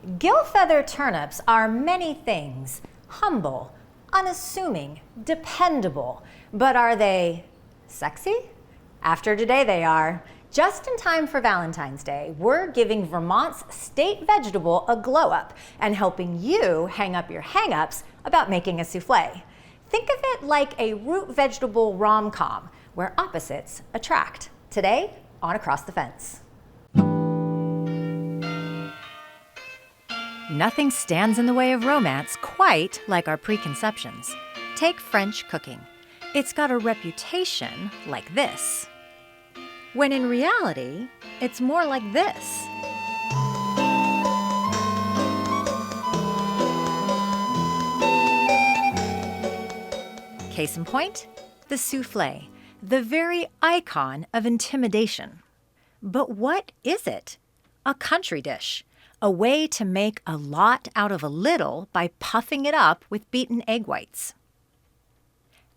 Gilfeather turnips are many things: humble, unassuming, dependable. But are they sexy? After today they are. Just in time for Valentine's Day, we're giving Vermont's state vegetable a glow up and helping you hang up your hang-ups about making a souffle. Think of it like a root vegetable rom-com where opposites attract. Today on Across the Fence. Nothing stands in the way of romance quite like our preconceptions. Take French cooking. It's got a reputation like this, when in reality, it's more like this. Case in point, the souffle, the very icon of intimidation. But what is it? A country dish, a way to make a lot out of a little by puffing it up with beaten egg whites.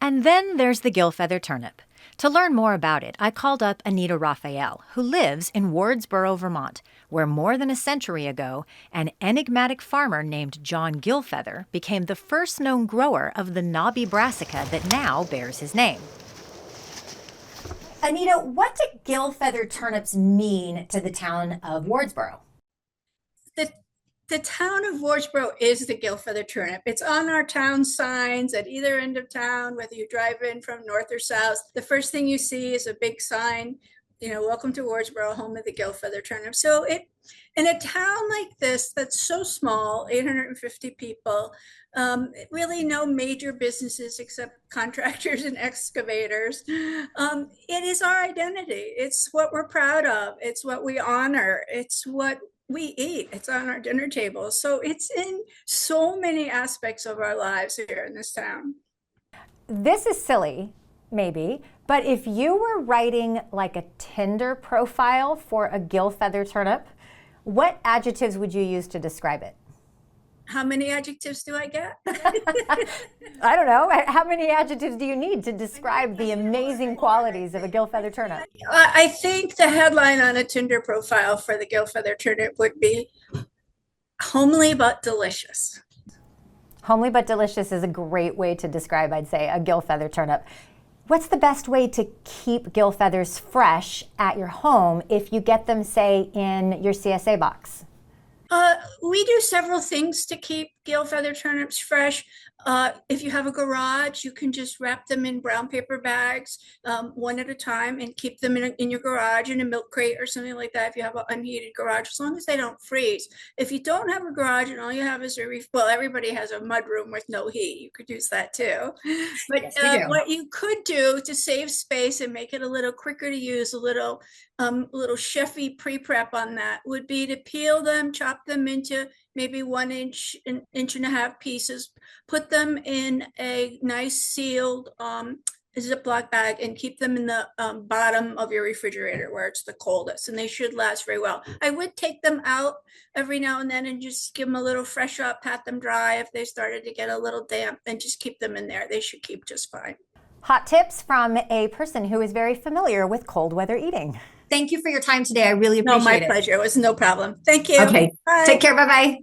And then there's the Gilfeather turnip. To learn more about it, I called up Anita Raphael, who lives in Wardsboro, Vermont, where more than a century ago, an enigmatic farmer named John Gilfeather became the first known grower of the knobby brassica that now bears his name. Anita, what did Gilfeather turnips mean to the town of Wardsboro? The town of Wardsboro is the Gilfeather turnip. It's on our town signs at either end of town, whether you drive in from north or south. The first thing you see is a big sign, welcome to Wardsboro, home of the Gilfeather turnip. So in a town like this, that's so small, 850 people, really no major businesses except contractors and excavators. It is our identity. It's what we're proud of. It's what we honor. It's what we eat. It's on our dinner table. So it's in so many aspects of our lives here in this town. This is silly, maybe, but if you were writing like a Tinder profile for a Gilfeather turnip, what adjectives would you use to describe it? How many adjectives do I get? I don't know. How many adjectives do you need to describe the amazing qualities of a Gilfeather turnip? I think the headline on a Tinder profile for the Gilfeather turnip would be homely but delicious. Homely but delicious is a great way to describe, I'd say, a Gilfeather turnip. What's the best way to keep Gilfeathers fresh at your home if you get them, say, in your CSA box? We do several things to keep Gilfeather turnips fresh. If you have a garage, you can just wrap them in brown paper bags, one at a time, and keep them in your garage in a milk crate or something like that if you have an unheated garage, as long as they don't freeze. If you don't have a garage and all you have is everybody has a mud room with no heat. You could use that too. But yes, what you could do to save space and make it a little quicker to use, a little chefy pre-prep on that would be to peel them, chop them into maybe 1 inch, an inch and a half pieces, put them in a nice sealed Ziploc bag and keep them in the bottom of your refrigerator where it's the coldest, and they should last very well. I would take them out every now and then and just give them a little fresh up, pat them dry if they started to get a little damp, and just keep them in there. They should keep just fine. Hot tips from a person who is very familiar with cold weather eating. Thank you for your time today. I really appreciate it. No, my pleasure. It was no problem. Thank you. Okay. Bye. Take care. Bye-bye.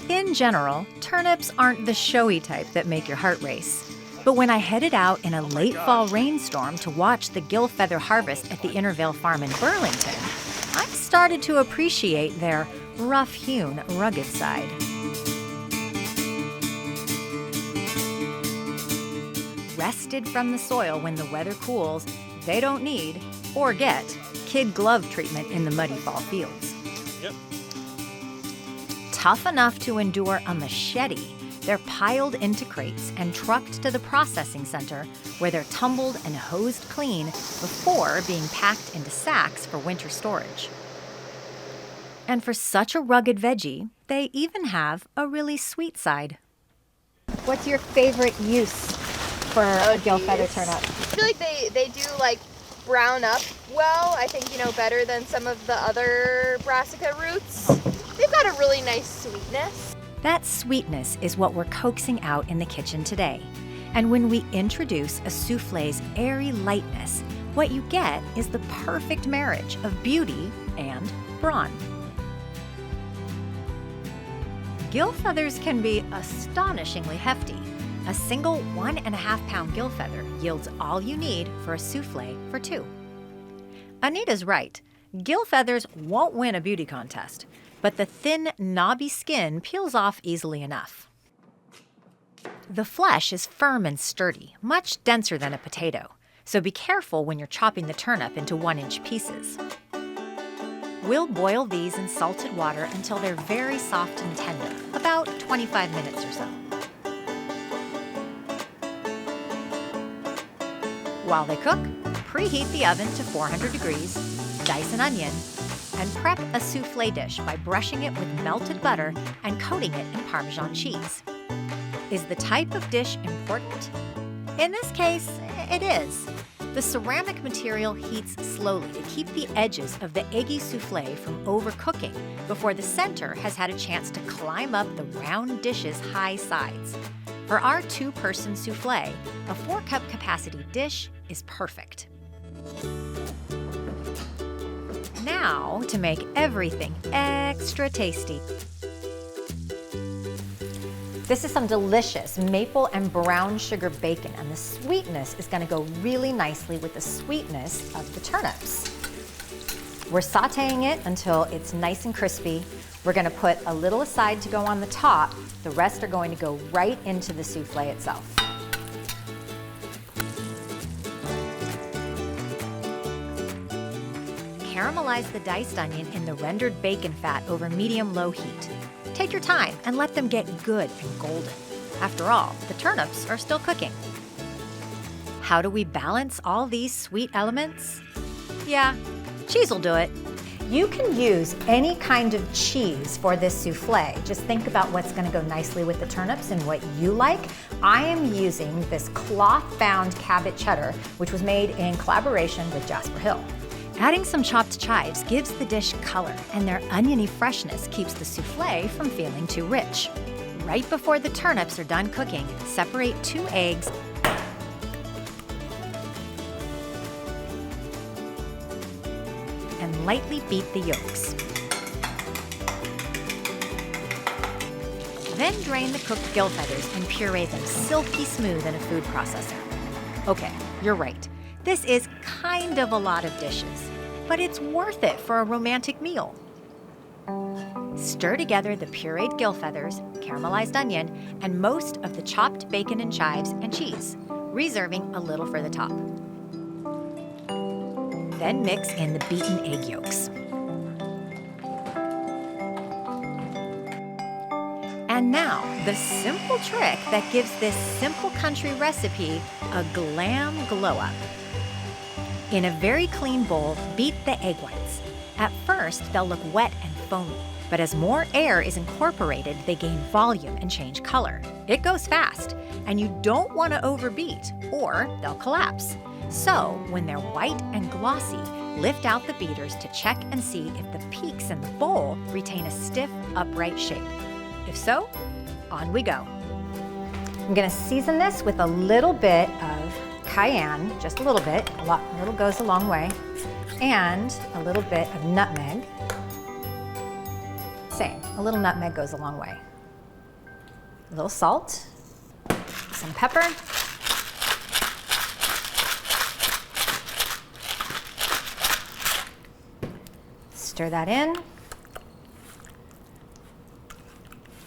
In general, turnips aren't the showy type that make your heart race. But when I headed out in a late fall rainstorm to watch the Gilfeather harvest at the Intervale Farm in Burlington, I started to appreciate their rough-hewn, rugged side. Wrested from the soil when the weather cools, they don't need, or get, kid glove treatment in the muddy fall fields. Yep. Tough enough to endure a machete, they're piled into crates and trucked to the processing center where they're tumbled and hosed clean before being packed into sacks for winter storage. And for such a rugged veggie, they even have a really sweet side. What's your favorite use for a Gilfeather turnip? I feel like they do like brown up well. I think, better than some of the other brassica roots. They've got a really nice sweetness. That sweetness is what we're coaxing out in the kitchen today. And when we introduce a souffle's airy lightness, What you get is the perfect marriage of beauty and brawn. Gilfeathers can be astonishingly hefty. A single 1.5 pound gilfeather yields all you need for a souffle for 2. Anita's right. Gilfeathers won't win a beauty contest, but the thin, knobby skin peels off easily enough. The flesh is firm and sturdy, much denser than a potato, so be careful when you're chopping the turnip into 1-inch pieces. We'll boil these in salted water until they're very soft and tender, about 25 minutes or so. While they cook, preheat the oven to 400 degrees, dice an onion, and prep a souffle dish by brushing it with melted butter and coating it in Parmesan cheese. Is the type of dish important? In this case, it is. The ceramic material heats slowly to keep the edges of the eggy souffle from overcooking before the center has had a chance to climb up the round dish's high sides. For our 2-person souffle, a 4-cup capacity dish is perfect. Now to make everything extra tasty. This is some delicious maple and brown sugar bacon, and the sweetness is going to go really nicely with the sweetness of the turnips. We're sauteing it until it's nice and crispy. We're going to put a little aside to go on the top. The rest are going to go right into the souffle itself. Caramelize the diced onion in the rendered bacon fat over medium-low heat. Take your time and let them get good and golden. After all, the turnips are still cooking. How do we balance all these sweet elements? Yeah, cheese will do it. You can use any kind of cheese for this souffle. Just think about what's going to go nicely with the turnips and what you like. I am using this cloth-bound Cabot cheddar, which was made in collaboration with Jasper Hill. Adding some chopped chives gives the dish color, and their oniony freshness keeps the souffle from feeling too rich. Right before the turnips are done cooking, separate 2 eggs and lightly beat the yolks. Then drain the cooked gilfeathers and puree them silky smooth in a food processor. Okay, you're right. This is kind of a lot of dishes, but it's worth it for a romantic meal. Stir together the pureed gilfeathers, caramelized onion, and most of the chopped bacon and chives and cheese, reserving a little for the top. Then mix in the beaten egg yolks. And now, the simple trick that gives this simple country recipe a glam glow-up. In a very clean bowl, beat the egg whites. At first, they'll look wet and foamy, but as more air is incorporated, they gain volume and change color. It goes fast, and you don't want to overbeat, or they'll collapse. So, when they're white and glossy, lift out the beaters to check and see if the peaks in the bowl retain a stiff, upright shape. If so, on we go. I'm going to season this with a little bit of cayenne, just a little bit, a little goes a long way, and a little bit of nutmeg. Same, a little nutmeg goes a long way. A little salt, some pepper, stir that in,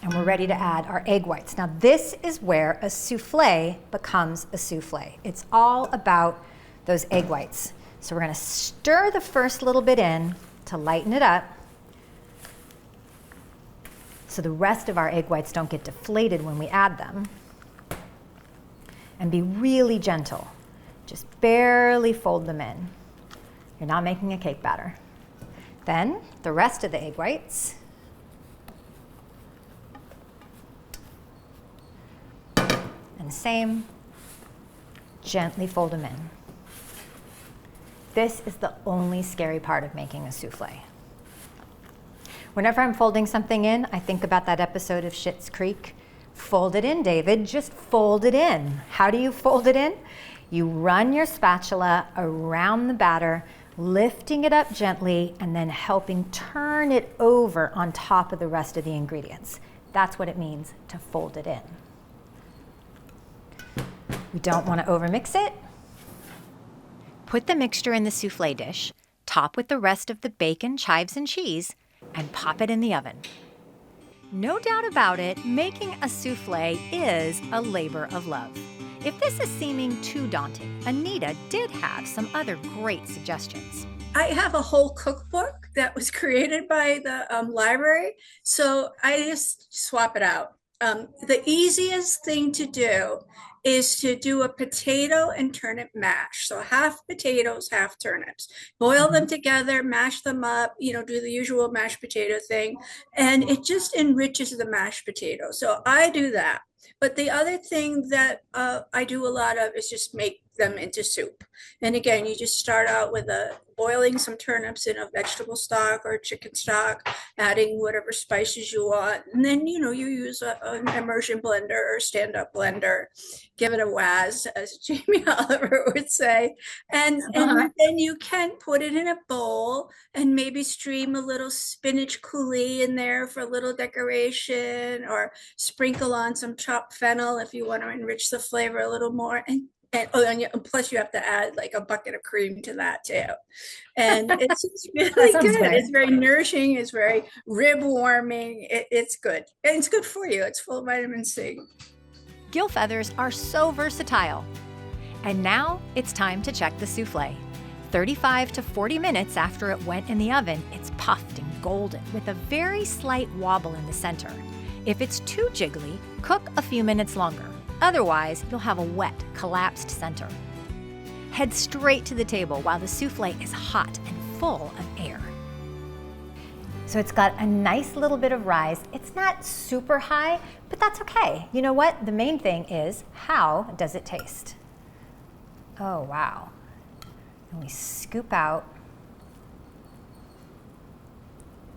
and we're ready to add our egg whites. Now this is where a souffle becomes a souffle. It's all about those egg whites. So we're going to stir the first little bit in to lighten it up so the rest of our egg whites don't get deflated when we add them. And be really gentle. Just barely fold them in. You're not making a cake batter. Then the rest of the egg whites. And same, gently fold them in. This is the only scary part of making a souffle. Whenever I'm folding something in, I think about that episode of Schitt's Creek. Fold it in, David, just fold it in. How do you fold it in? You run your spatula around the batter, lifting it up gently and then helping turn it over on top of the rest of the ingredients. That's what it means to fold it in. We don't want to overmix it. Put the mixture in the souffle dish, top with the rest of the bacon, chives, and cheese, and pop it in the oven. No doubt about it, making a souffle is a labor of love. If this is seeming too daunting, Anita did have some other great suggestions. I have a whole cookbook that was created by the library, so I just swap it out. The easiest thing to do is to do a potato and turnip mash. So half potatoes, half turnips. Boil them together, mash them up, do the usual mashed potato thing, and it just enriches the mashed potato. So I do that. But the other thing that I do a lot of is just make them into soup. And again, you just start out with boiling some turnips in a vegetable stock or chicken stock, adding whatever spices you want. And then, you use an immersion blender or stand-up blender. Give it a whiz, as Jamie Oliver would say. And then you can put it in a bowl and maybe stream a little spinach coulis in there for a little decoration, or sprinkle on some chopped fennel if you want to enrich the flavor a little more. And plus you have to add like a bucket of cream to that too. And it's really good. Good. It's very nourishing. It's very rib warming. It's good. And it's good for you. It's full of vitamin C. Gilfeathers are so versatile. And now it's time to check the souffle. 35 to 40 minutes after it went in the oven, it's puffed and golden with a very slight wobble in the center. If it's too jiggly, cook a few minutes longer. Otherwise, you'll have a wet, collapsed center. Head straight to the table while the souffle is hot and full of air. So it's got a nice little bit of rise. It's not super high, but that's okay. You know what? The main thing is, how does it taste? Oh, wow. And we scoop out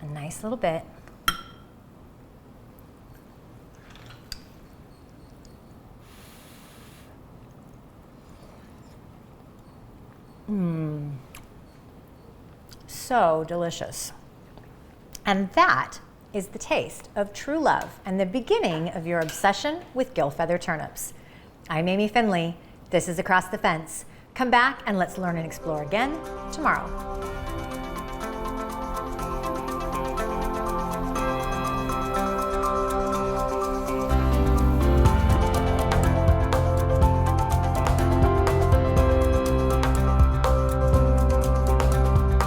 a nice little bit. So delicious. And that is the taste of true love and the beginning of your obsession with Gilfeather turnips. I'm Amy Finley. This is Across the Fence. Come back and let's learn and explore again tomorrow.